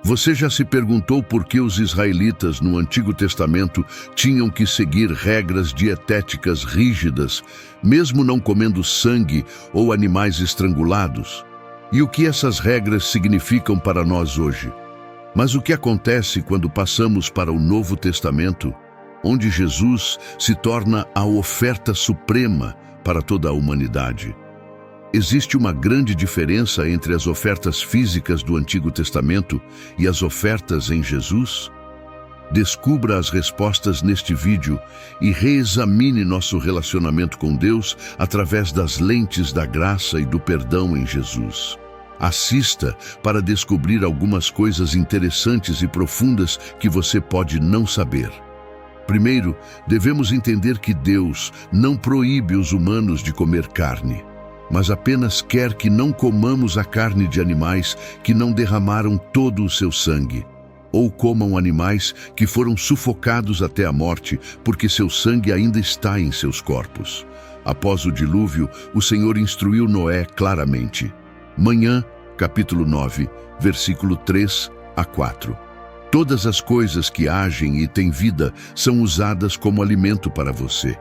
Você já se perguntou por que os israelitas no Antigo Testamento tinham que seguir regras dietéticas rígidas, mesmo não comendo sangue ou animais estrangulados? E o que essas regras significam para nós hoje? Mas o que acontece quando passamos para o Novo Testamento, onde Jesus se torna a oferta suprema para toda a humanidade? Existe uma grande diferença entre as ofertas físicas do Antigo Testamento e as ofertas em Jesus? Descubra as respostas neste vídeo e reexamine nosso relacionamento com Deus através das lentes da graça e do perdão em Jesus. Assista para descobrir algumas coisas interessantes e profundas que você pode não saber. Primeiro, devemos entender que Deus não proíbe os humanos de comer carne, mas apenas quer que não comamos a carne de animais que não derramaram todo o seu sangue, ou comam animais que foram sufocados até a morte, porque seu sangue ainda está em seus corpos. Após o dilúvio, o Senhor instruiu Noé claramente. Manhã, capítulo 9, versículo 3 a 4. Todas as coisas que agem e têm vida são usadas como alimento para você.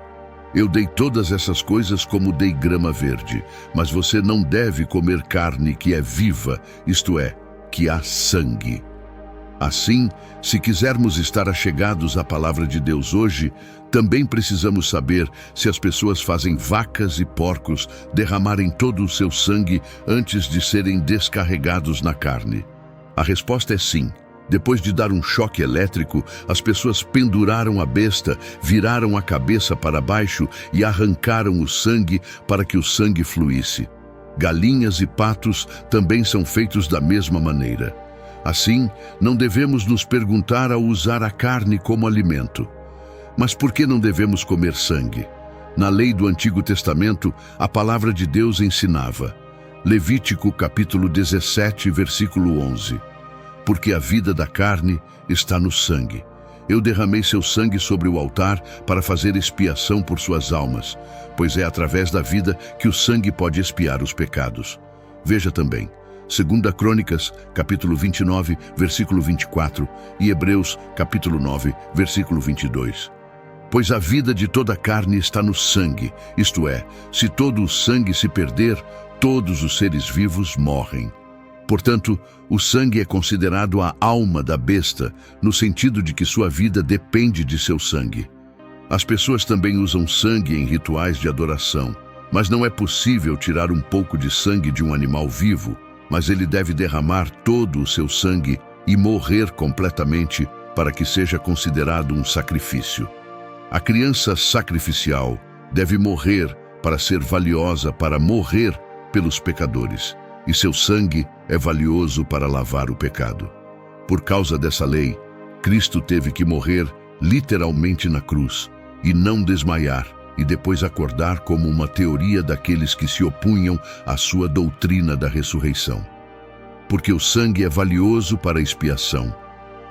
Eu dei todas essas coisas como dei grama verde, mas você não deve comer carne que é viva, isto é, que há sangue. Assim, se quisermos estar achegados à palavra de Deus hoje, também precisamos saber se as pessoas fazem vacas e porcos derramarem todo o seu sangue antes de serem descarregados na carne. A resposta é sim. Depois de dar um choque elétrico, as pessoas penduraram a besta, viraram a cabeça para baixo e arrancaram o sangue para que o sangue fluísse. Galinhas e patos também são feitos da mesma maneira. Assim, não devemos nos perguntar ao usar a carne como alimento. Mas por que não devemos comer sangue? Na lei do Antigo Testamento, a palavra de Deus ensinava. Levítico capítulo 17, versículo 11. Porque a vida da carne está no sangue. Eu derramei seu sangue sobre o altar para fazer expiação por suas almas, pois é através da vida que o sangue pode expiar os pecados. Veja também, 2 Crônicas, capítulo 29, versículo 24, e Hebreus, capítulo 9, versículo 22. Pois a vida de toda a carne está no sangue, isto é, se todo o sangue se perder, todos os seres vivos morrem. Portanto, o sangue é considerado a alma da besta, no sentido de que sua vida depende de seu sangue. As pessoas também usam sangue em rituais de adoração, mas não é possível tirar um pouco de sangue de um animal vivo, mas ele deve derramar todo o seu sangue e morrer completamente para que seja considerado um sacrifício. A criança sacrificial deve morrer para ser valiosa para morrer pelos pecadores, e seu sangue é valioso para lavar o pecado. Por causa dessa lei, Cristo teve que morrer literalmente na cruz e não desmaiar e depois acordar como uma teoria daqueles que se opunham à sua doutrina da ressurreição. Porque o sangue é valioso para a expiação.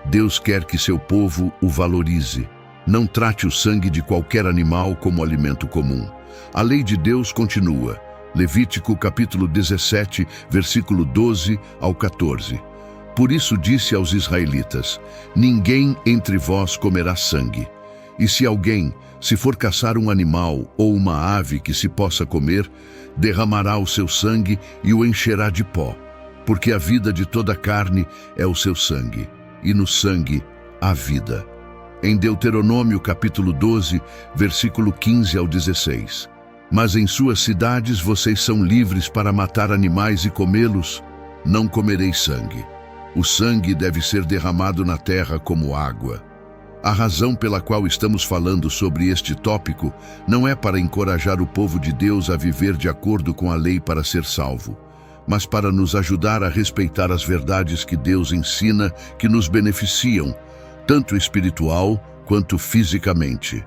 Deus quer que seu povo o valorize. Não trate o sangue de qualquer animal como alimento comum. A lei de Deus continua. Levítico capítulo 17, versículo 12 ao 14. Por isso disse aos israelitas, ninguém entre vós comerá sangue. E se alguém, se for caçar um animal ou uma ave que se possa comer, derramará o seu sangue e o encherá de pó, porque a vida de toda a carne é o seu sangue, e no sangue há vida. Em Deuteronômio capítulo 12, versículo 15 ao 16. Mas em suas cidades vocês são livres para matar animais e comê-los, não comereis sangue. O sangue deve ser derramado na terra como água. A razão pela qual estamos falando sobre este tópico não é para encorajar o povo de Deus a viver de acordo com a lei para ser salvo, mas para nos ajudar a respeitar as verdades que Deus ensina que nos beneficiam, tanto espiritual quanto fisicamente.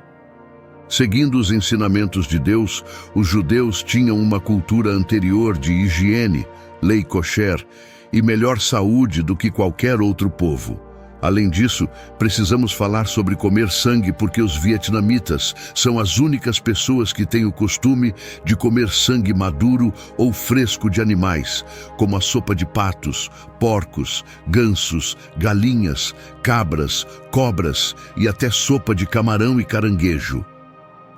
Seguindo os ensinamentos de Deus, os judeus tinham uma cultura anterior de higiene, lei kosher, e melhor saúde do que qualquer outro povo. Além disso, precisamos falar sobre comer sangue porque os vietnamitas são as únicas pessoas que têm o costume de comer sangue maduro ou fresco de animais, como a sopa de patos, porcos, gansos, galinhas, cabras, cobras e até sopa de camarão e caranguejo.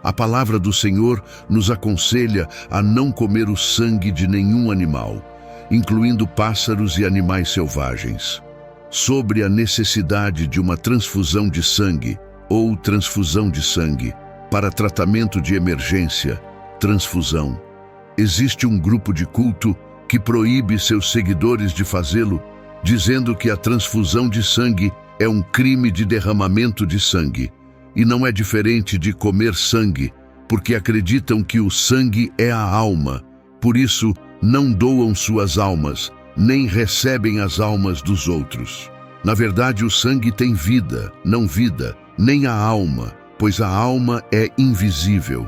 A palavra do Senhor nos aconselha a não comer o sangue de nenhum animal, incluindo pássaros e animais selvagens. Sobre a necessidade de uma transfusão de sangue ou transfusão de sangue para tratamento de emergência, transfusão. Existe um grupo de culto que proíbe seus seguidores de fazê-lo, dizendo que a transfusão de sangue é um crime de derramamento de sangue, e não é diferente de comer sangue, porque acreditam que o sangue é a alma, por isso não doam suas almas, nem recebem as almas dos outros. Na verdade, o sangue tem vida, não vida, nem a alma, pois a alma é invisível.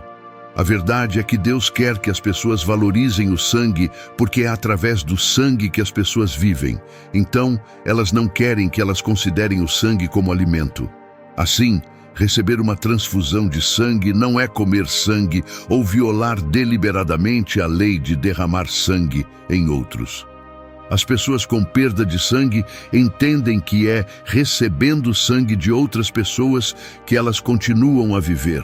A verdade é que Deus quer que as pessoas valorizem o sangue, porque é através do sangue que as pessoas vivem. Então, elas não querem que elas considerem o sangue como alimento. Assim, receber uma transfusão de sangue não é comer sangue ou violar deliberadamente a lei de derramar sangue em outros. As pessoas com perda de sangue entendem que é recebendo sangue de outras pessoas que elas continuam a viver,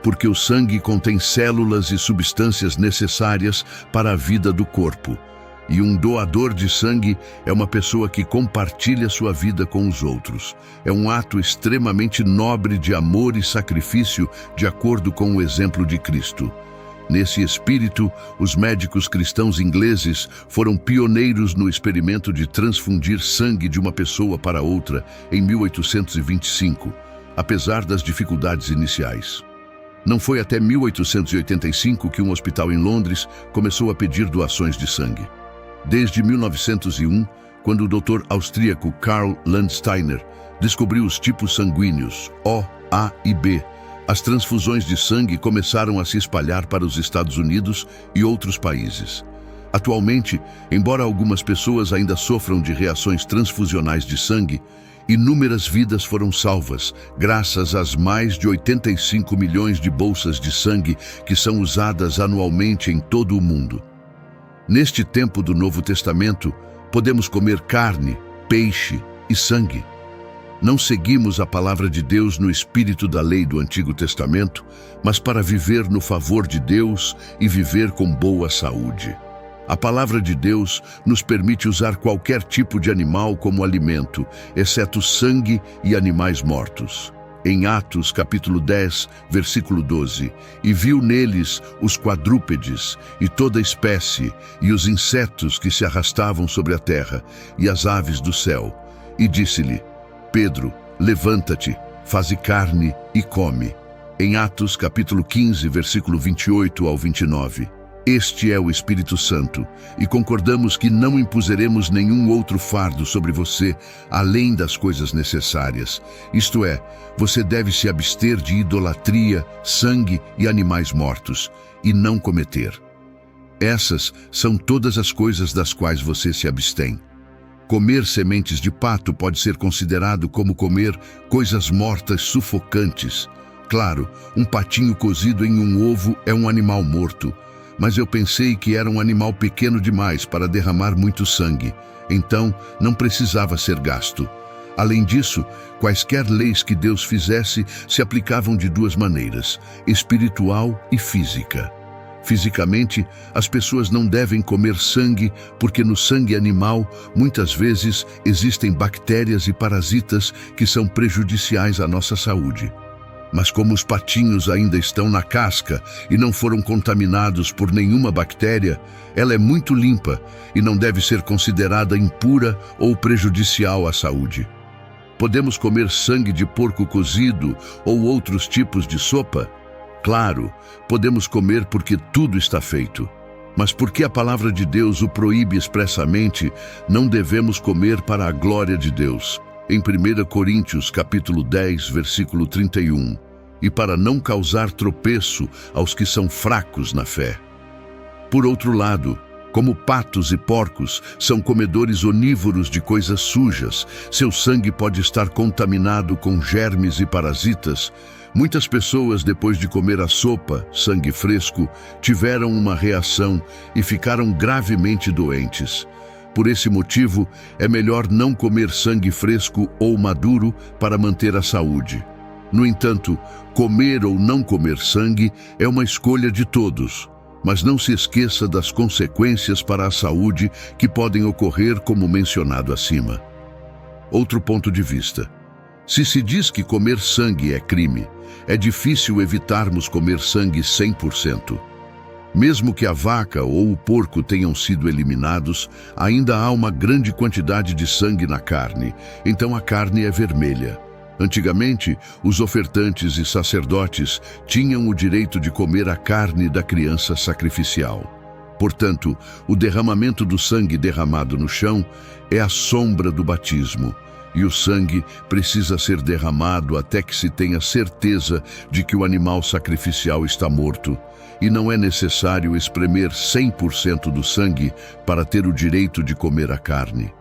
porque o sangue contém células e substâncias necessárias para a vida do corpo. E um doador de sangue é uma pessoa que compartilha sua vida com os outros. É um ato extremamente nobre de amor e sacrifício, de acordo com o exemplo de Cristo. Nesse espírito, os médicos cristãos ingleses foram pioneiros no experimento de transfundir sangue de uma pessoa para outra em 1825, apesar das dificuldades iniciais. Não foi até 1885 que um hospital em Londres começou a pedir doações de sangue. Desde 1901, quando o doutor austríaco Karl Landsteiner descobriu os tipos sanguíneos O, A e B, as transfusões de sangue começaram a se espalhar para os Estados Unidos e outros países. Atualmente, embora algumas pessoas ainda sofram de reações transfusionais de sangue, inúmeras vidas foram salvas, graças às mais de 85 milhões de bolsas de sangue que são usadas anualmente em todo o mundo. Neste tempo do Novo Testamento, podemos comer carne, peixe e sangue. Não seguimos a palavra de Deus no espírito da lei do Antigo Testamento, mas para viver no favor de Deus e viver com boa saúde. A palavra de Deus nos permite usar qualquer tipo de animal como alimento, exceto sangue e animais mortos. Em Atos, capítulo 10, versículo 12, e viu neles os quadrúpedes e toda espécie, e os insetos que se arrastavam sobre a terra, e as aves do céu. E disse-lhe: Pedro, levanta-te, faze carne e come. Em Atos, capítulo 15, versículo 28 ao 29. Este é o Espírito Santo, e concordamos que não impuseremos nenhum outro fardo sobre você, além das coisas necessárias. Isto é, você deve se abster de idolatria, sangue e animais mortos, e não cometer. Essas são todas as coisas das quais você se abstém. Comer sementes de pato pode ser considerado como comer coisas mortas sufocantes. Claro, um patinho cozido em um ovo é um animal morto, mas eu pensei que era um animal pequeno demais para derramar muito sangue, então não precisava ser gasto. Além disso, quaisquer leis que Deus fizesse se aplicavam de duas maneiras, espiritual e física. Fisicamente, as pessoas não devem comer sangue porque no sangue animal, muitas vezes, existem bactérias e parasitas que são prejudiciais à nossa saúde. Mas como os patinhos ainda estão na casca e não foram contaminados por nenhuma bactéria, ela é muito limpa e não deve ser considerada impura ou prejudicial à saúde. Podemos comer sangue de porco cozido ou outros tipos de sopa? Claro, podemos comer porque tudo está feito. Mas porque a palavra de Deus o proíbe expressamente, não devemos comer para a glória de Deus. Em 1 Coríntios, capítulo 10, versículo 31, e para não causar tropeço aos que são fracos na fé. Por outro lado, Como patos e porcos, são comedores onívoros de coisas sujas. Seu sangue pode estar contaminado com germes e parasitas. Muitas pessoas, depois de comer a sopa, sangue fresco, tiveram uma reação e ficaram gravemente doentes. Por esse motivo, é melhor não comer sangue fresco ou maduro para manter a saúde. No entanto, comer ou não comer sangue é uma escolha de todos. Mas não se esqueça das consequências para a saúde que podem ocorrer, como mencionado acima. Outro ponto de vista. Se se diz que comer sangue é crime, é difícil evitarmos comer sangue 100%. Mesmo que a vaca ou o porco tenham sido eliminados, ainda há uma grande quantidade de sangue na carne, então a carne é vermelha. Antigamente, os ofertantes e sacerdotes tinham o direito de comer a carne da criança sacrificial. Portanto, o derramamento do sangue derramado no chão é a sombra do batismo, e o sangue precisa ser derramado até que se tenha certeza de que o animal sacrificial está morto, e não é necessário espremer 100% do sangue para ter o direito de comer a carne.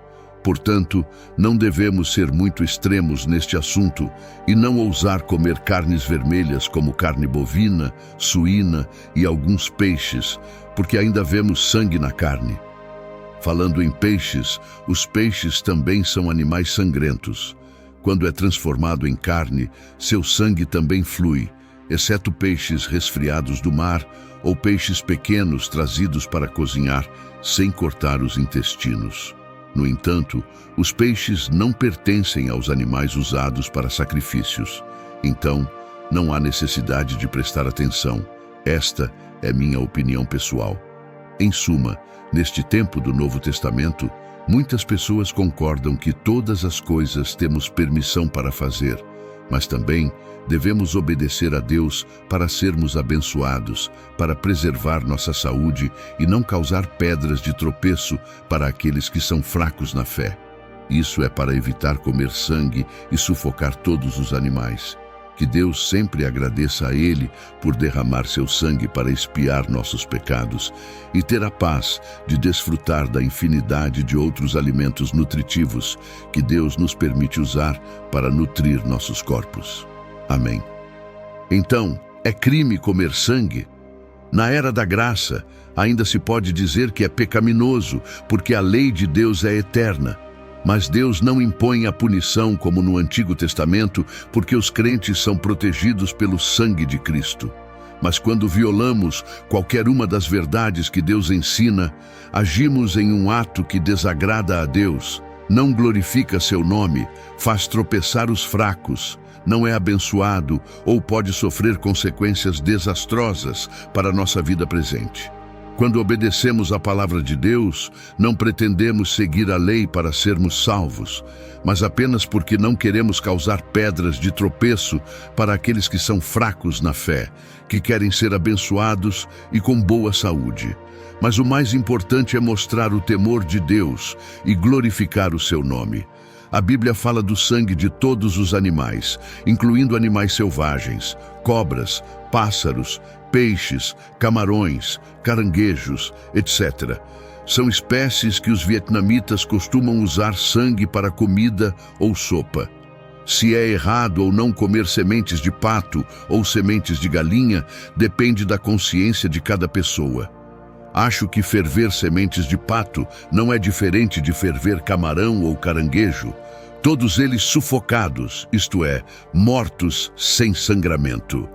Portanto, não devemos ser muito extremos neste assunto e não ousar comer carnes vermelhas como carne bovina, suína e alguns peixes, porque ainda vemos sangue na carne. Falando em peixes, os peixes também são animais sangrentos. Quando é transformado em carne, seu sangue também flui, exceto peixes resfriados do mar ou peixes pequenos trazidos para cozinhar sem cortar os intestinos. No entanto, os peixes não pertencem aos animais usados para sacrifícios. Então, não há necessidade de prestar atenção. Esta é minha opinião pessoal. Em suma, neste tempo do Novo Testamento, muitas pessoas concordam que todas as coisas temos permissão para fazer, mas também devemos obedecer a Deus para sermos abençoados, para preservar nossa saúde e não causar pedras de tropeço para aqueles que são fracos na fé. Isso é para evitar comer sangue e sufocar todos os animais. Que Deus sempre agradeça a Ele por derramar seu sangue para expiar nossos pecados e ter a paz de desfrutar da infinidade de outros alimentos nutritivos que Deus nos permite usar para nutrir nossos corpos. Amém. Então, é crime comer sangue? Na era da graça, ainda se pode dizer que é pecaminoso, porque a lei de Deus é eterna. Mas Deus não impõe a punição como no Antigo Testamento, porque os crentes são protegidos pelo sangue de Cristo. Mas quando violamos qualquer uma das verdades que Deus ensina, agimos em um ato que desagrada a Deus, não glorifica seu nome, faz tropeçar os fracos, não é abençoado ou pode sofrer consequências desastrosas para a nossa vida presente. Quando obedecemos à palavra de Deus, não pretendemos seguir a lei para sermos salvos, mas apenas porque não queremos causar pedras de tropeço para aqueles que são fracos na fé, que querem ser abençoados e com boa saúde. Mas o mais importante é mostrar o temor de Deus e glorificar o seu nome. A Bíblia fala do sangue de todos os animais, incluindo animais selvagens, cobras, pássaros, peixes, camarões, caranguejos, etc. São espécies que os vietnamitas costumam usar sangue para comida ou sopa. Se é errado ou não comer sementes de pato ou sementes de galinha, depende da consciência de cada pessoa. Acho que ferver sementes de pato não é diferente de ferver camarão ou caranguejo, todos eles sufocados, isto é, mortos sem sangramento.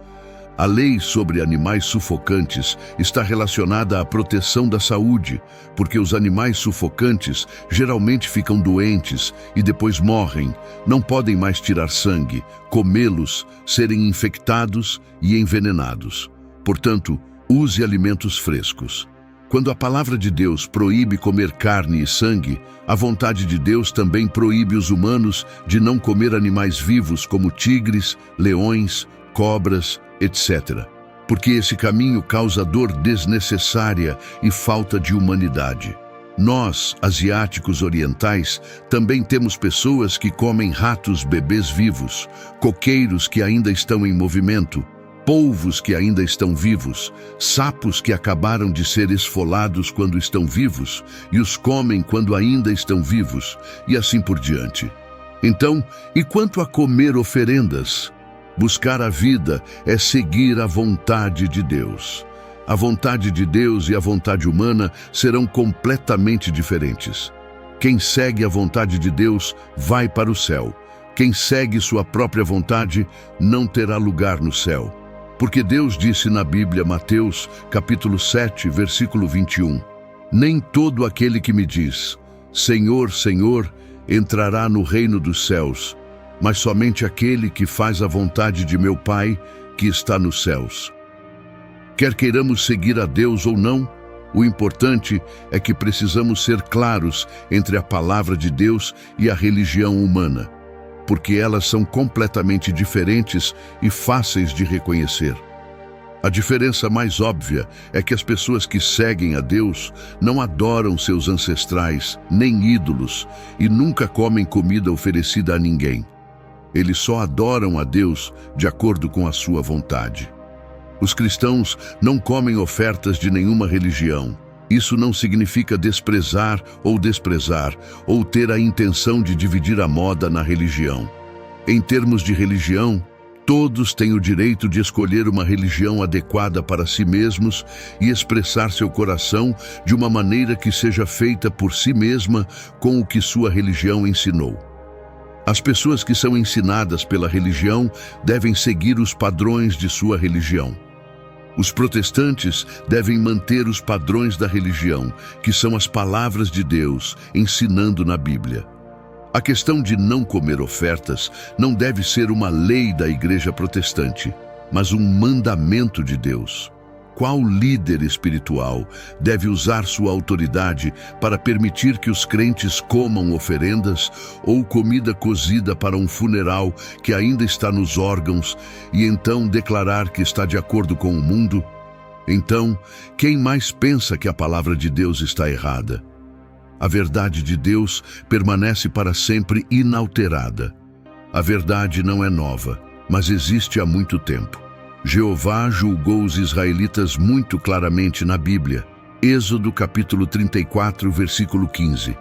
A lei sobre animais sufocantes está relacionada à proteção da saúde, porque os animais sufocantes geralmente ficam doentes e depois morrem, não podem mais tirar sangue, comê-los, serem infectados e envenenados. Portanto, use alimentos frescos. Quando a palavra de Deus proíbe comer carne e sangue, a vontade de Deus também proíbe os humanos de não comer animais vivos como tigres, leões, cobras, etc. Porque esse caminho causa dor desnecessária e falta de humanidade. Nós, asiáticos orientais, também temos pessoas que comem ratos bebês vivos, coqueiros que ainda estão em movimento, polvos que ainda estão vivos, sapos que acabaram de ser esfolados quando estão vivos e os comem quando ainda estão vivos, e assim por diante. Então, e quanto a comer oferendas? Buscar a vida é seguir a vontade de Deus. A vontade de Deus e a vontade humana serão completamente diferentes. Quem segue a vontade de Deus vai para o céu. Quem segue sua própria vontade não terá lugar no céu. Porque Deus disse na Bíblia, Mateus, capítulo 7, versículo 21, nem todo aquele que me diz, Senhor, Senhor, entrará no reino dos céus, mas somente aquele que faz a vontade de meu Pai, que está nos céus. Quer queiramos seguir a Deus ou não, o importante é que precisamos ser claros entre a palavra de Deus e a religião humana, porque elas são completamente diferentes e fáceis de reconhecer. A diferença mais óbvia é que as pessoas que seguem a Deus não adoram seus ancestrais, nem ídolos, e nunca comem comida oferecida a ninguém. Eles só adoram a Deus de acordo com a sua vontade. Os cristãos não comem ofertas de nenhuma religião. Isso não significa desprezar ou ter a intenção de dividir a moda na religião. Em termos de religião, todos têm o direito de escolher uma religião adequada para si mesmos e expressar seu coração de uma maneira que seja feita por si mesma com o que sua religião ensinou. As pessoas que são ensinadas pela religião devem seguir os padrões de sua religião. Os protestantes devem manter os padrões da religião, que são as palavras de Deus, ensinando na Bíblia. A questão de não comer ofertas não deve ser uma lei da igreja protestante, mas um mandamento de Deus. Qual líder espiritual deve usar sua autoridade para permitir que os crentes comam oferendas ou comida cozida para um funeral que ainda está nos órgãos e então declarar que está de acordo com o mundo? Então, quem mais pensa que a palavra de Deus está errada? A verdade de Deus permanece para sempre inalterada. A verdade não é nova, mas existe há muito tempo. Jeová julgou os israelitas muito claramente na Bíblia. Êxodo capítulo 34, versículo 15.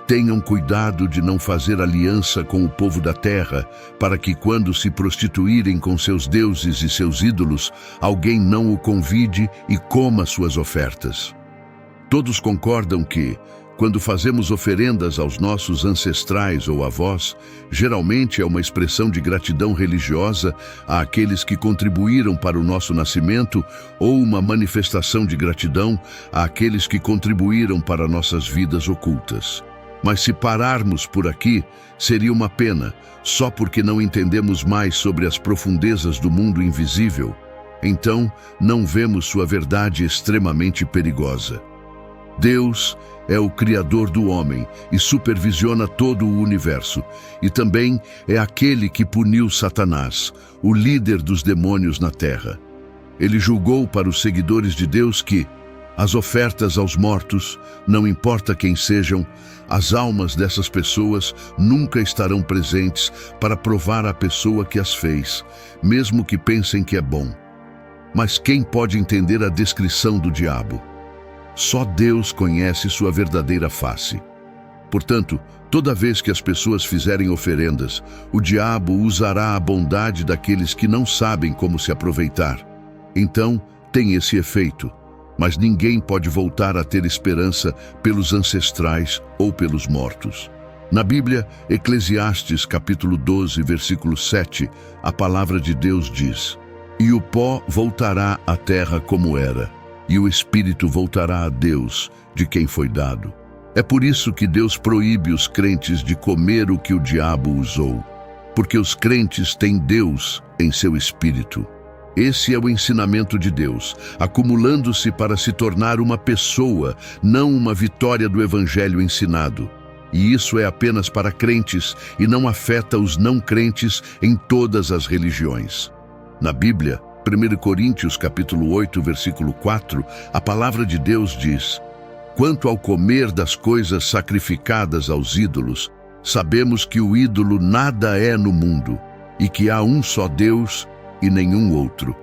Tenham cuidado de não fazer aliança com o povo da terra, para que quando se prostituírem com seus deuses e seus ídolos, alguém não o convide e coma suas ofertas. Todos concordam que, quando fazemos oferendas aos nossos ancestrais ou avós, geralmente é uma expressão de gratidão religiosa àqueles que contribuíram para o nosso nascimento ou uma manifestação de gratidão àqueles que contribuíram para nossas vidas ocultas. Mas se pararmos por aqui, seria uma pena, só porque não entendemos mais sobre as profundezas do mundo invisível. Então, não vemos sua verdade extremamente perigosa. Deus é o Criador do homem e supervisiona todo o universo, e também é aquele que puniu Satanás, o líder dos demônios na terra. Ele julgou para os seguidores de Deus que as ofertas aos mortos, não importa quem sejam, as almas dessas pessoas nunca estarão presentes para provar a pessoa que as fez, mesmo que pensem que é bom. Mas quem pode entender a descrição do diabo? Só Deus conhece sua verdadeira face. Portanto, toda vez que as pessoas fizerem oferendas, o diabo usará a bondade daqueles que não sabem como se aproveitar. Então, tem esse efeito. Mas ninguém pode voltar a ter esperança pelos ancestrais ou pelos mortos. Na Bíblia, Eclesiastes capítulo 12, versículo 7, a palavra de Deus diz: E o pó voltará à terra como era, e o espírito voltará a Deus, de quem foi dado. É por isso que Deus proíbe os crentes de comer o que o diabo usou, porque os crentes têm Deus em seu espírito. Esse é o ensinamento de Deus, acumulando-se para se tornar uma pessoa, não uma vitória do evangelho ensinado. E isso é apenas para crentes e não afeta os não crentes em todas as religiões. Na Bíblia, 1 Coríntios capítulo 8, versículo 4, a palavra de Deus diz: Quanto ao comer das coisas sacrificadas aos ídolos, sabemos que o ídolo nada é no mundo, e que há um só Deus e nenhum outro.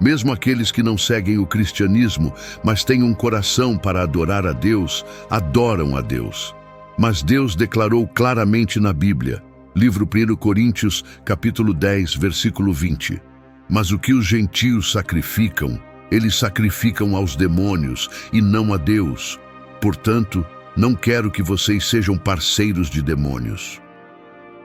Mesmo aqueles que não seguem o cristianismo, mas têm um coração para adorar a Deus, adoram a Deus. Mas Deus declarou claramente na Bíblia, livro 1 Coríntios, capítulo 10, versículo 20. Mas o que os gentios sacrificam, eles sacrificam aos demônios e não a Deus. Portanto, não quero que vocês sejam parceiros de demônios.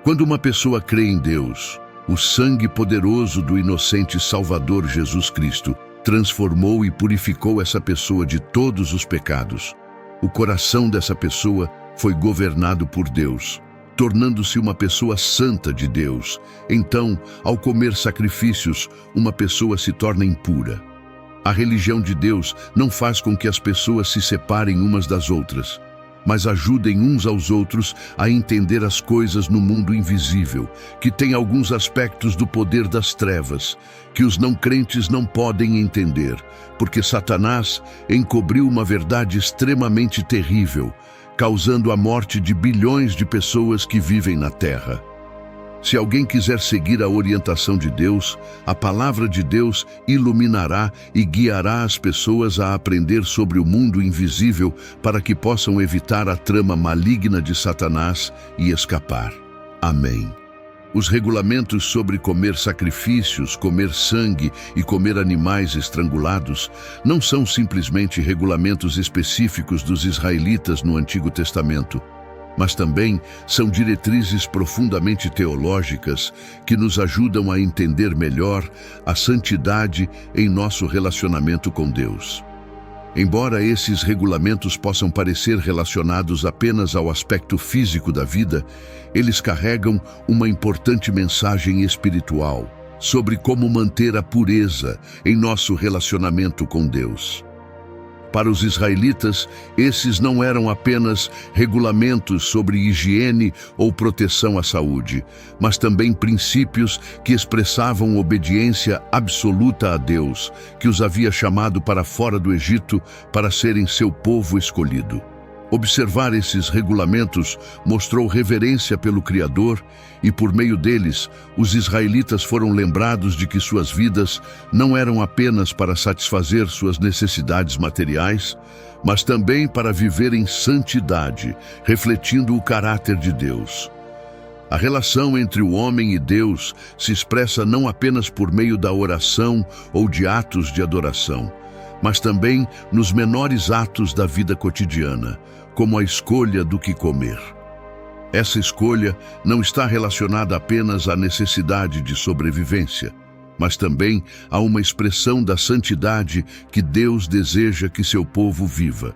Quando uma pessoa crê em Deus, o sangue poderoso do inocente Salvador Jesus Cristo transformou e purificou essa pessoa de todos os pecados. O coração dessa pessoa foi governado por Deus, tornando-se uma pessoa santa de Deus. Então, ao comer sacrifícios, uma pessoa se torna impura. A religião de Deus não faz com que as pessoas se separem umas das outras, mas ajudem uns aos outros a entender as coisas no mundo invisível, que tem alguns aspectos do poder das trevas, que os não crentes não podem entender, porque Satanás encobriu uma verdade extremamente terrível, causando a morte de bilhões de pessoas que vivem na Terra. Se alguém quiser seguir a orientação de Deus, a palavra de Deus iluminará e guiará as pessoas a aprender sobre o mundo invisível para que possam evitar a trama maligna de Satanás e escapar. Amém. Os regulamentos sobre comer sacrifícios, comer sangue e comer animais estrangulados não são simplesmente regulamentos específicos dos israelitas no Antigo Testamento, mas também são diretrizes profundamente teológicas que nos ajudam a entender melhor a santidade em nosso relacionamento com Deus. Embora esses regulamentos possam parecer relacionados apenas ao aspecto físico da vida, eles carregam uma importante mensagem espiritual sobre como manter a pureza em nosso relacionamento com Deus. Para os israelitas, esses não eram apenas regulamentos sobre higiene ou proteção à saúde, mas também princípios que expressavam obediência absoluta a Deus, que os havia chamado para fora do Egito para serem seu povo escolhido. Observar esses regulamentos mostrou reverência pelo Criador e, por meio deles, os israelitas foram lembrados de que suas vidas não eram apenas para satisfazer suas necessidades materiais, mas também para viver em santidade, refletindo o caráter de Deus. A relação entre o homem e Deus se expressa não apenas por meio da oração ou de atos de adoração, mas também nos menores atos da vida cotidiana, como a escolha do que comer. Essa escolha não está relacionada apenas à necessidade de sobrevivência, mas também a uma expressão da santidade que Deus deseja que seu povo viva.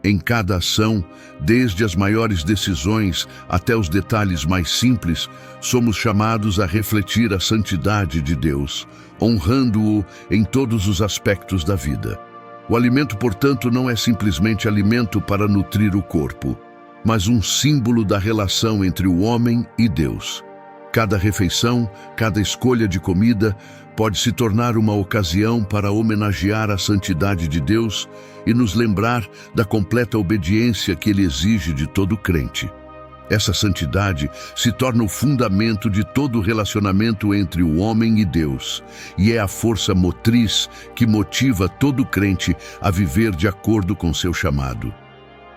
Em cada ação, desde as maiores decisões até os detalhes mais simples, somos chamados a refletir a santidade de Deus, honrando-o em todos os aspectos da vida. O alimento, portanto, não é simplesmente alimento para nutrir o corpo, mas um símbolo da relação entre o homem e Deus. Cada refeição, cada escolha de comida pode se tornar uma ocasião para homenagear a santidade de Deus e nos lembrar da completa obediência que Ele exige de todo crente. Essa santidade se torna o fundamento de todo relacionamento entre o homem e Deus, e é a força motriz que motiva todo crente a viver de acordo com seu chamado.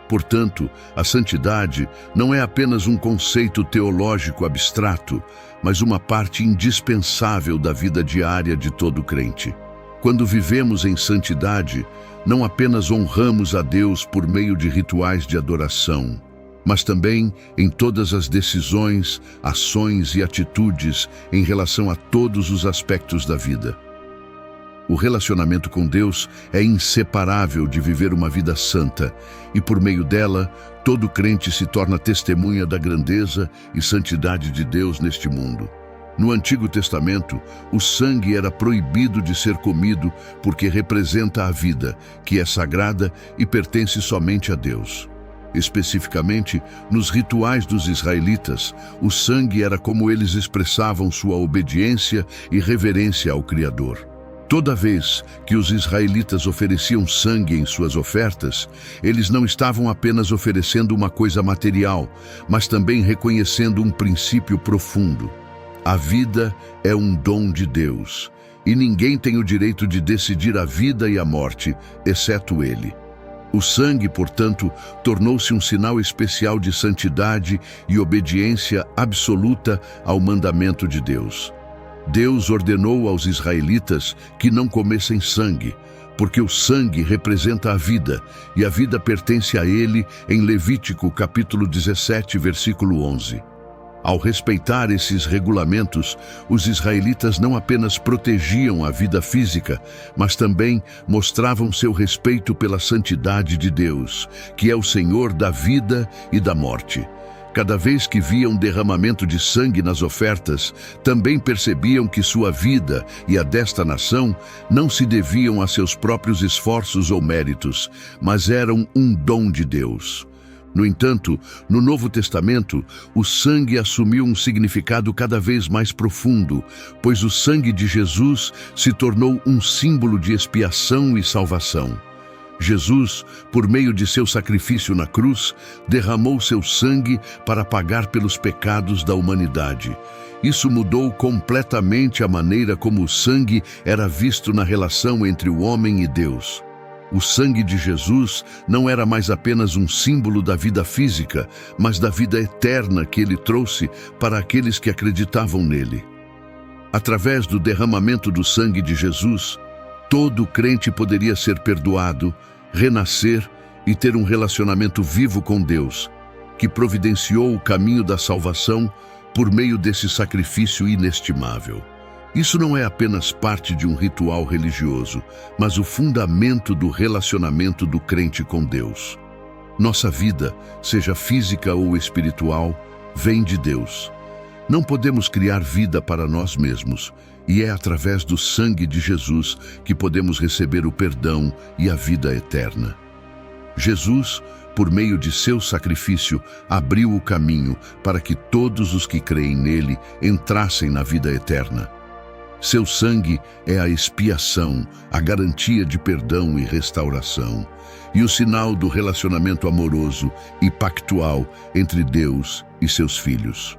Portanto, a santidade não é apenas um conceito teológico abstrato, mas uma parte indispensável da vida diária de todo crente. Quando vivemos em santidade, não apenas honramos a Deus por meio de rituais de adoração, mas também em todas as decisões, ações e atitudes em relação a todos os aspectos da vida. O relacionamento com Deus é inseparável de viver uma vida santa, e por meio dela, todo crente se torna testemunha da grandeza e santidade de Deus neste mundo. No Antigo Testamento, o sangue era proibido de ser comido porque representa a vida, que é sagrada e pertence somente a Deus. Especificamente, nos rituais dos israelitas, o sangue era como eles expressavam sua obediência e reverência ao Criador. Toda vez que os israelitas ofereciam sangue em suas ofertas, eles não estavam apenas oferecendo uma coisa material, mas também reconhecendo um princípio profundo. A vida é um dom de Deus, e ninguém tem o direito de decidir a vida e a morte, exceto ele. O sangue, portanto, tornou-se um sinal especial de santidade e obediência absoluta ao mandamento de Deus. Deus ordenou aos israelitas que não comessem sangue, porque o sangue representa a vida, e a vida pertence a ele em Levítico capítulo 17, versículo 11. Ao respeitar esses regulamentos, os israelitas não apenas protegiam a vida física, mas também mostravam seu respeito pela santidade de Deus, que é o Senhor da vida e da morte. Cada vez que viam derramamento de sangue nas ofertas, também percebiam que sua vida e a desta nação não se deviam a seus próprios esforços ou méritos, mas eram um dom de Deus. No entanto, no Novo Testamento, o sangue assumiu um significado cada vez mais profundo, pois o sangue de Jesus se tornou um símbolo de expiação e salvação. Jesus, por meio de seu sacrifício na cruz, derramou seu sangue para pagar pelos pecados da humanidade. Isso mudou completamente a maneira como o sangue era visto na relação entre o homem e Deus. O sangue de Jesus não era mais apenas um símbolo da vida física, mas da vida eterna que ele trouxe para aqueles que acreditavam nele. Através do derramamento do sangue de Jesus, todo crente poderia ser perdoado, renascer e ter um relacionamento vivo com Deus, que providenciou o caminho da salvação por meio desse sacrifício inestimável. Isso não é apenas parte de um ritual religioso, mas o fundamento do relacionamento do crente com Deus. Nossa vida, seja física ou espiritual, vem de Deus. Não podemos criar vida para nós mesmos, e é através do sangue de Jesus que podemos receber o perdão e a vida eterna. Jesus, por meio de seu sacrifício, abriu o caminho para que todos os que creem nele entrassem na vida eterna. Seu sangue é a expiação, a garantia de perdão e restauração, e o sinal do relacionamento amoroso e pactual entre Deus e seus filhos.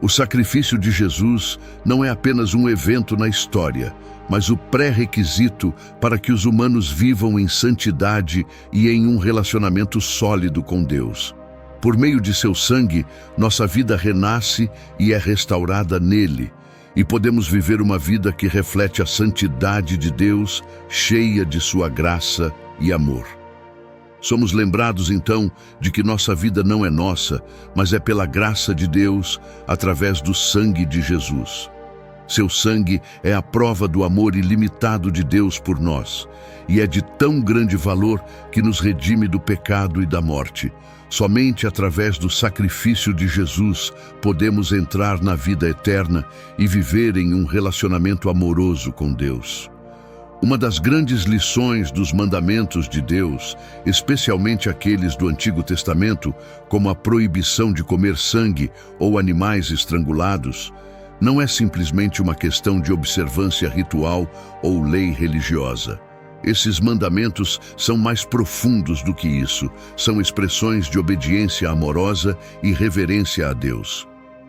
O sacrifício de Jesus não é apenas um evento na história, mas o pré-requisito para que os humanos vivam em santidade e em um relacionamento sólido com Deus. Por meio de seu sangue, nossa vida renasce e é restaurada nele, e podemos viver uma vida que reflete a santidade de Deus, cheia de sua graça e amor. Somos lembrados, então, de que nossa vida não é nossa, mas é pela graça de Deus, através do sangue de Jesus. Seu sangue é a prova do amor ilimitado de Deus por nós, e é de tão grande valor que nos redime do pecado e da morte. Somente através do sacrifício de Jesus podemos entrar na vida eterna e viver em um relacionamento amoroso com Deus. Uma das grandes lições dos mandamentos de Deus, especialmente aqueles do Antigo Testamento, como a proibição de comer sangue ou animais estrangulados, não é simplesmente uma questão de observância ritual ou lei religiosa. Esses mandamentos são mais profundos do que isso, são expressões de obediência amorosa e reverência a Deus.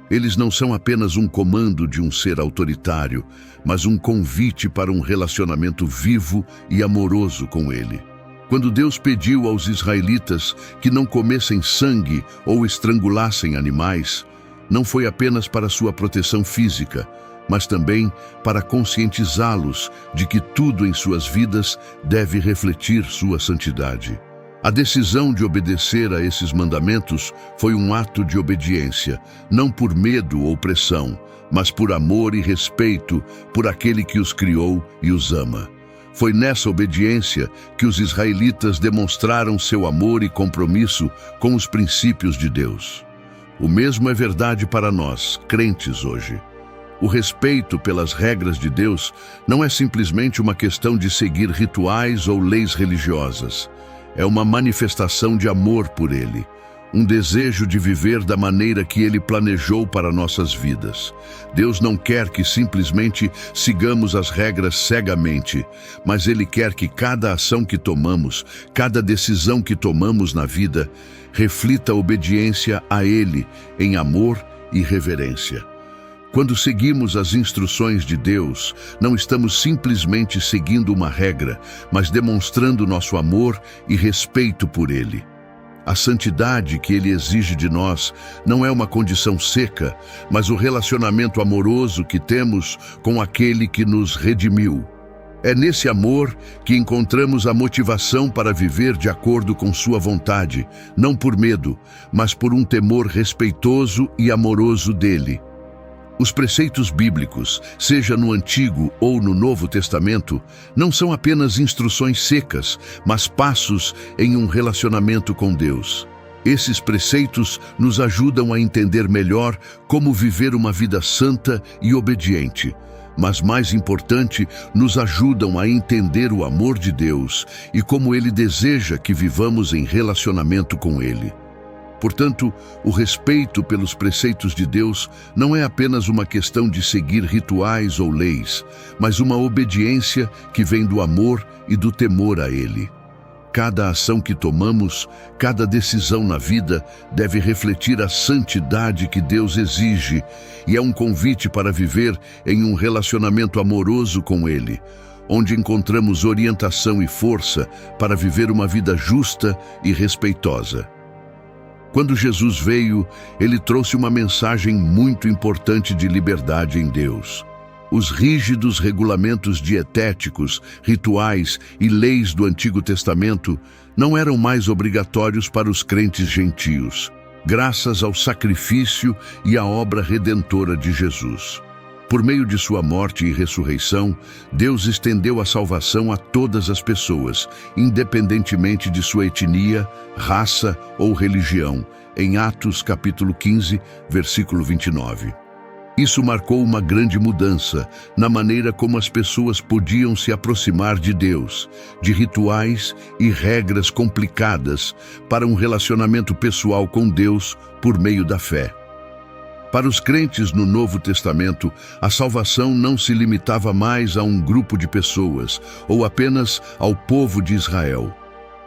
Eles não são apenas um comando de um ser autoritário, mas um convite para um relacionamento vivo e amoroso com Ele. Quando Deus pediu aos israelitas que não comessem sangue ou estrangulassem animais, não foi apenas para sua proteção física, mas também para conscientizá-los de que tudo em suas vidas deve refletir sua santidade. A decisão de obedecer a esses mandamentos foi um ato de obediência, não por medo ou pressão, mas por amor e respeito por aquele que os criou e os ama. Foi nessa obediência que os israelitas demonstraram seu amor e compromisso com os princípios de Deus. O mesmo é verdade para nós, crentes hoje. O respeito pelas regras de Deus não é simplesmente uma questão de seguir rituais ou leis religiosas. É uma manifestação de amor por Ele, um desejo de viver da maneira que Ele planejou para nossas vidas. Deus não quer que simplesmente sigamos as regras cegamente, mas Ele quer que cada ação que tomamos, cada decisão que tomamos na vida, reflita obediência a Ele em amor e reverência. Quando seguimos as instruções de Deus, não estamos simplesmente seguindo uma regra, mas demonstrando nosso amor e respeito por Ele. A santidade que Ele exige de nós não é uma condição seca, mas o relacionamento amoroso que temos com aquele que nos redimiu. É nesse amor que encontramos a motivação para viver de acordo com Sua vontade, não por medo, mas por um temor respeitoso e amoroso dEle. Os preceitos bíblicos, seja no Antigo ou no Novo Testamento, não são apenas instruções secas, mas passos em um relacionamento com Deus. Esses preceitos nos ajudam a entender melhor como viver uma vida santa e obediente. Mas mais importante, nos ajudam a entender o amor de Deus e como Ele deseja que vivamos em relacionamento com Ele. Portanto, o respeito pelos preceitos de Deus não é apenas uma questão de seguir rituais ou leis, mas uma obediência que vem do amor e do temor a Ele. Cada ação que tomamos, cada decisão na vida deve refletir a santidade que Deus exige e é um convite para viver em um relacionamento amoroso com Ele, onde encontramos orientação e força para viver uma vida justa e respeitosa. Quando Jesus veio, Ele trouxe uma mensagem muito importante de liberdade em Deus. Os rígidos regulamentos dietéticos, rituais e leis do Antigo Testamento não eram mais obrigatórios para os crentes gentios, graças ao sacrifício e à obra redentora de Jesus. Por meio de sua morte e ressurreição, Deus estendeu a salvação a todas as pessoas, independentemente de sua etnia, raça ou religião, em Atos capítulo 15, versículo 29. Isso marcou uma grande mudança na maneira como as pessoas podiam se aproximar de Deus, de rituais e regras complicadas para um relacionamento pessoal com Deus por meio da fé. Para os crentes no Novo Testamento, a salvação não se limitava mais a um grupo de pessoas ou apenas ao povo de Israel.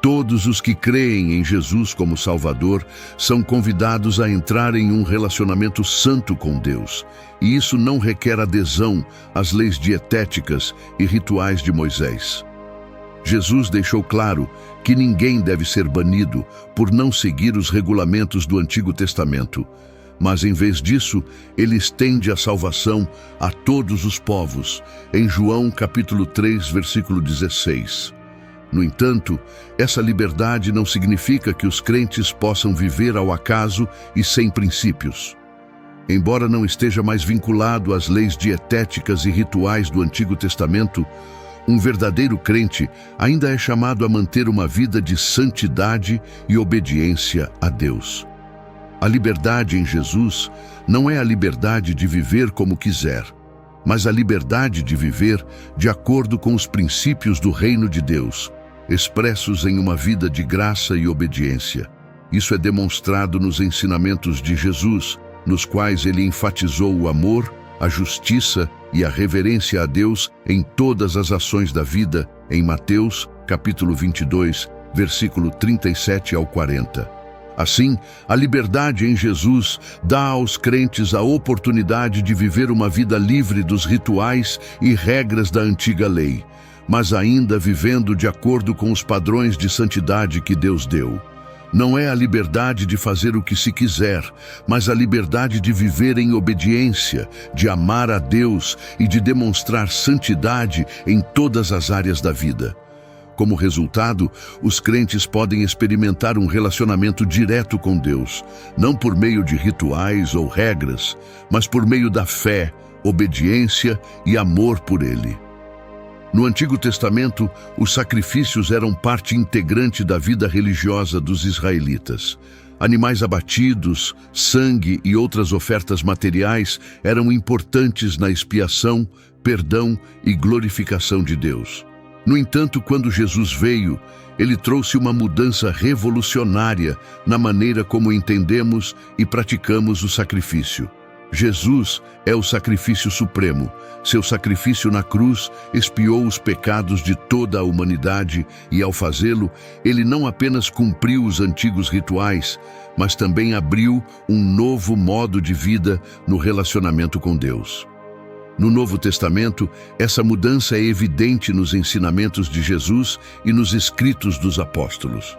Todos os que creem em Jesus como Salvador são convidados a entrar em um relacionamento santo com Deus, e isso não requer adesão às leis dietéticas e rituais de Moisés. Jesus deixou claro que ninguém deve ser banido por não seguir os regulamentos do Antigo Testamento, mas em vez disso, Ele estende a salvação a todos os povos, em João capítulo 3, versículo 16. No entanto, essa liberdade não significa que os crentes possam viver ao acaso e sem princípios. Embora não esteja mais vinculado às leis dietéticas e rituais do Antigo Testamento, um verdadeiro crente ainda é chamado a manter uma vida de santidade e obediência a Deus. A liberdade em Jesus não é a liberdade de viver como quiser, mas a liberdade de viver de acordo com os princípios do reino de Deus, expressos em uma vida de graça e obediência. Isso é demonstrado nos ensinamentos de Jesus, nos quais Ele enfatizou o amor, a justiça e a reverência a Deus em todas as ações da vida, em Mateus, capítulo 22, versículo 37 ao 40. Assim, a liberdade em Jesus dá aos crentes a oportunidade de viver uma vida livre dos rituais e regras da antiga lei, mas ainda vivendo de acordo com os padrões de santidade que Deus deu. Não é a liberdade de fazer o que se quiser, mas a liberdade de viver em obediência, de amar a Deus e de demonstrar santidade em todas as áreas da vida. Como resultado, os crentes podem experimentar um relacionamento direto com Deus, não por meio de rituais ou regras, mas por meio da fé, obediência e amor por Ele. No Antigo Testamento, os sacrifícios eram parte integrante da vida religiosa dos israelitas. Animais abatidos, sangue e outras ofertas materiais eram importantes na expiação, perdão e glorificação de Deus. No entanto, quando Jesus veio, Ele trouxe uma mudança revolucionária na maneira como entendemos e praticamos o sacrifício. Jesus é o sacrifício supremo. Seu sacrifício na cruz expiou os pecados de toda a humanidade e, ao fazê-lo, ele não apenas cumpriu os antigos rituais, mas também abriu um novo modo de vida no relacionamento com Deus. No Novo Testamento, essa mudança é evidente nos ensinamentos de Jesus e nos escritos dos apóstolos.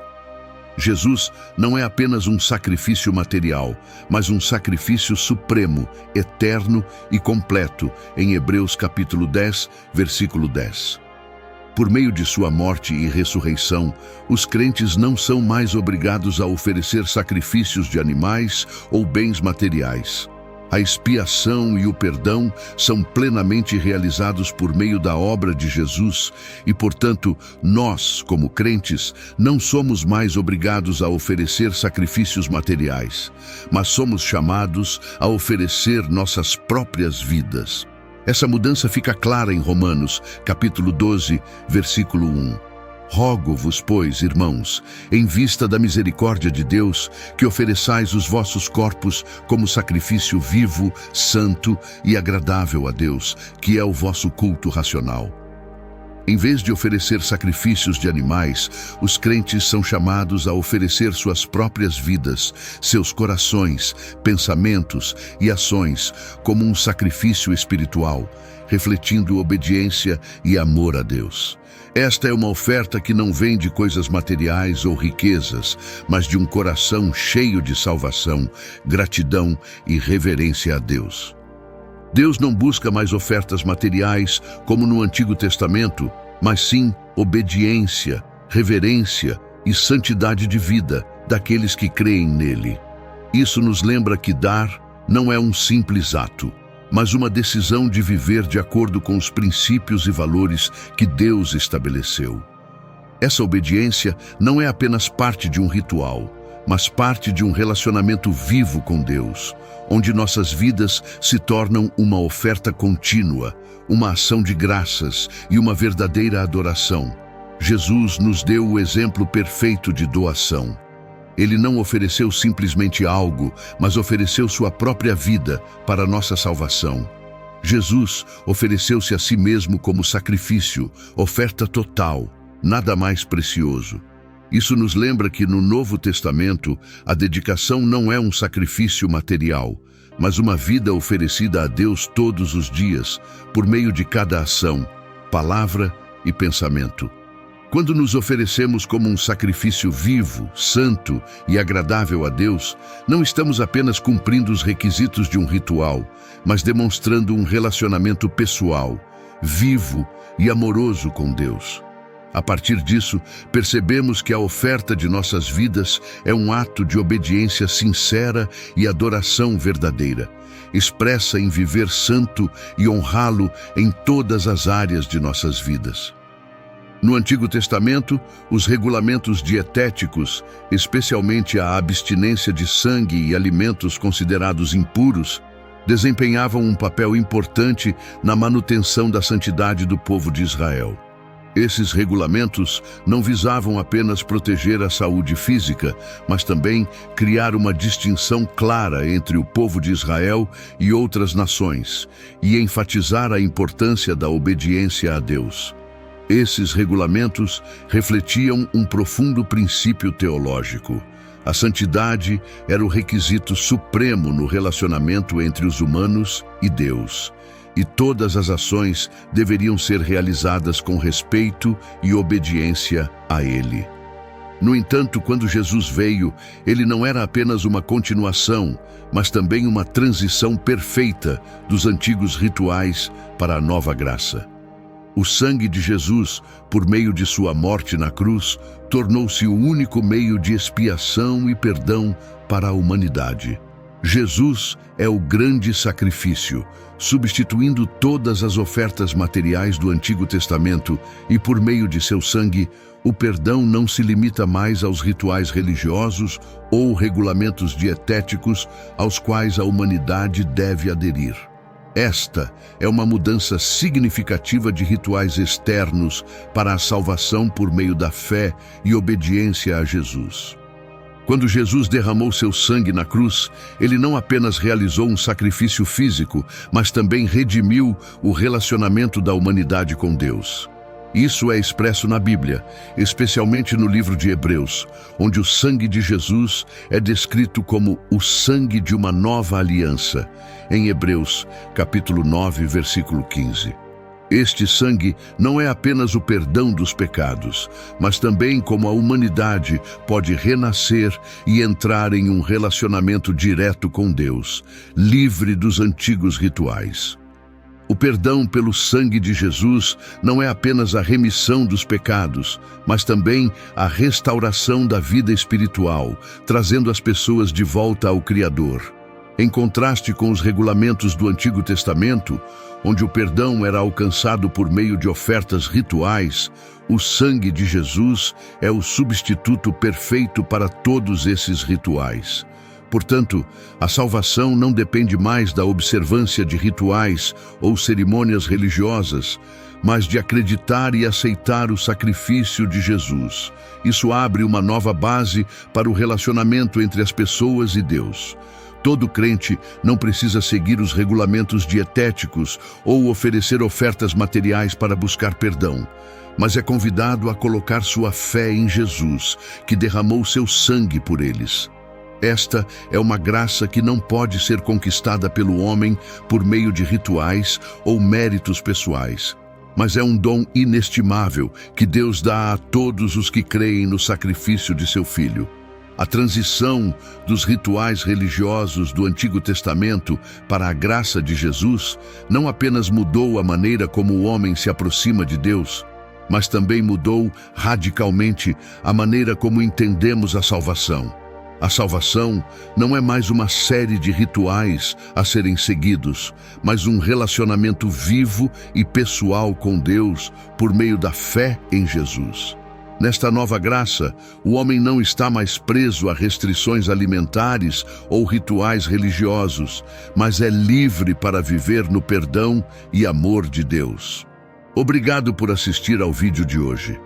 Jesus não é apenas um sacrifício material, mas um sacrifício supremo, eterno e completo, em Hebreus capítulo 10, versículo 10. Por meio de sua morte e ressurreição, os crentes não são mais obrigados a oferecer sacrifícios de animais ou bens materiais. A expiação e o perdão são plenamente realizados por meio da obra de Jesus e, portanto, nós, como crentes, não somos mais obrigados a oferecer sacrifícios materiais, mas somos chamados a oferecer nossas próprias vidas. Essa mudança fica clara em Romanos, capítulo 12, versículo 1. Rogo-vos, pois, irmãos, em vista da misericórdia de Deus, que ofereçais os vossos corpos como sacrifício vivo, santo e agradável a Deus, que é o vosso culto racional. Em vez de oferecer sacrifícios de animais, os crentes são chamados a oferecer suas próprias vidas, seus corações, pensamentos e ações como um sacrifício espiritual, refletindo obediência e amor a Deus. Esta é uma oferta que não vem de coisas materiais ou riquezas, mas de um coração cheio de salvação, gratidão e reverência a Deus. Deus não busca mais ofertas materiais como no Antigo Testamento, mas sim obediência, reverência e santidade de vida daqueles que creem nele. Isso nos lembra que dar não é um simples ato, mas uma decisão de viver de acordo com os princípios e valores que Deus estabeleceu. Essa obediência não é apenas parte de um ritual, mas parte de um relacionamento vivo com Deus, onde nossas vidas se tornam uma oferta contínua, uma ação de graças e uma verdadeira adoração. Jesus nos deu o exemplo perfeito de doação. Ele não ofereceu simplesmente algo, mas ofereceu sua própria vida para nossa salvação. Jesus ofereceu-se a si mesmo como sacrifício, oferta total, nada mais precioso. Isso nos lembra que no Novo Testamento, a dedicação não é um sacrifício material, mas uma vida oferecida a Deus todos os dias, por meio de cada ação, palavra e pensamento. Quando nos oferecemos como um sacrifício vivo, santo e agradável a Deus, não estamos apenas cumprindo os requisitos de um ritual, mas demonstrando um relacionamento pessoal, vivo e amoroso com Deus. A partir disso, percebemos que a oferta de nossas vidas é um ato de obediência sincera e adoração verdadeira, expressa em viver santo e honrá-lo em todas as áreas de nossas vidas. No Antigo Testamento, os regulamentos dietéticos, especialmente a abstinência de sangue e alimentos considerados impuros, desempenhavam um papel importante na manutenção da santidade do povo de Israel. Esses regulamentos não visavam apenas proteger a saúde física, mas também criar uma distinção clara entre o povo de Israel e outras nações, e enfatizar a importância da obediência a Deus. Esses regulamentos refletiam um profundo princípio teológico. A santidade era o requisito supremo no relacionamento entre os humanos e Deus, e todas as ações deveriam ser realizadas com respeito e obediência a Ele. No entanto, quando Jesus veio, Ele não era apenas uma continuação, mas também uma transição perfeita dos antigos rituais para a nova graça. O sangue de Jesus, por meio de sua morte na cruz, tornou-se o único meio de expiação e perdão para a humanidade. Jesus é o grande sacrifício, substituindo todas as ofertas materiais do Antigo Testamento, e por meio de seu sangue, o perdão não se limita mais aos rituais religiosos ou regulamentos dietéticos aos quais a humanidade deve aderir. Esta é uma mudança significativa de rituais externos para a salvação por meio da fé e obediência a Jesus. Quando Jesus derramou seu sangue na cruz, ele não apenas realizou um sacrifício físico, mas também redimiu o relacionamento da humanidade com Deus. Isso é expresso na Bíblia, especialmente no livro de Hebreus, onde o sangue de Jesus é descrito como o sangue de uma nova aliança, em Hebreus, capítulo 9, versículo 15. Este sangue não é apenas o perdão dos pecados, mas também como a humanidade pode renascer e entrar em um relacionamento direto com Deus, livre dos antigos rituais. O perdão pelo sangue de Jesus não é apenas a remissão dos pecados, mas também a restauração da vida espiritual, trazendo as pessoas de volta ao Criador. Em contraste com os regulamentos do Antigo Testamento, onde o perdão era alcançado por meio de ofertas rituais, o sangue de Jesus é o substituto perfeito para todos esses rituais. Portanto, a salvação não depende mais da observância de rituais ou cerimônias religiosas, mas de acreditar e aceitar o sacrifício de Jesus. Isso abre uma nova base para o relacionamento entre as pessoas e Deus. Todo crente não precisa seguir os regulamentos dietéticos ou oferecer ofertas materiais para buscar perdão, mas é convidado a colocar sua fé em Jesus, que derramou seu sangue por eles. Esta é uma graça que não pode ser conquistada pelo homem por meio de rituais ou méritos pessoais, mas é um dom inestimável que Deus dá a todos os que creem no sacrifício de seu Filho. A transição dos rituais religiosos do Antigo Testamento para a graça de Jesus não apenas mudou a maneira como o homem se aproxima de Deus, mas também mudou radicalmente a maneira como entendemos a salvação. A salvação não é mais uma série de rituais a serem seguidos, mas um relacionamento vivo e pessoal com Deus por meio da fé em Jesus. Nesta nova graça, o homem não está mais preso a restrições alimentares ou rituais religiosos, mas é livre para viver no perdão e amor de Deus. Obrigado por assistir ao vídeo de hoje.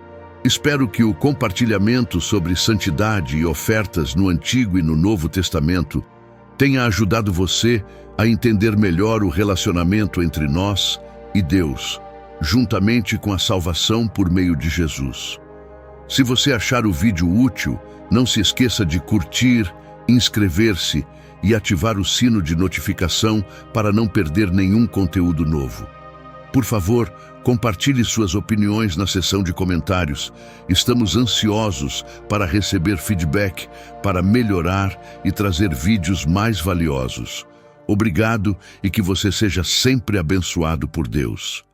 Espero que o compartilhamento sobre santidade e ofertas no Antigo e no Novo Testamento tenha ajudado você a entender melhor o relacionamento entre nós e Deus, juntamente com a salvação por meio de Jesus. Se você achar o vídeo útil, não se esqueça de curtir, inscrever-se e ativar o sino de notificação para não perder nenhum conteúdo novo. Por favor, compartilhe suas opiniões na seção de comentários. Estamos ansiosos para receber feedback, para melhorar e trazer vídeos mais valiosos. Obrigado e que você seja sempre abençoado por Deus.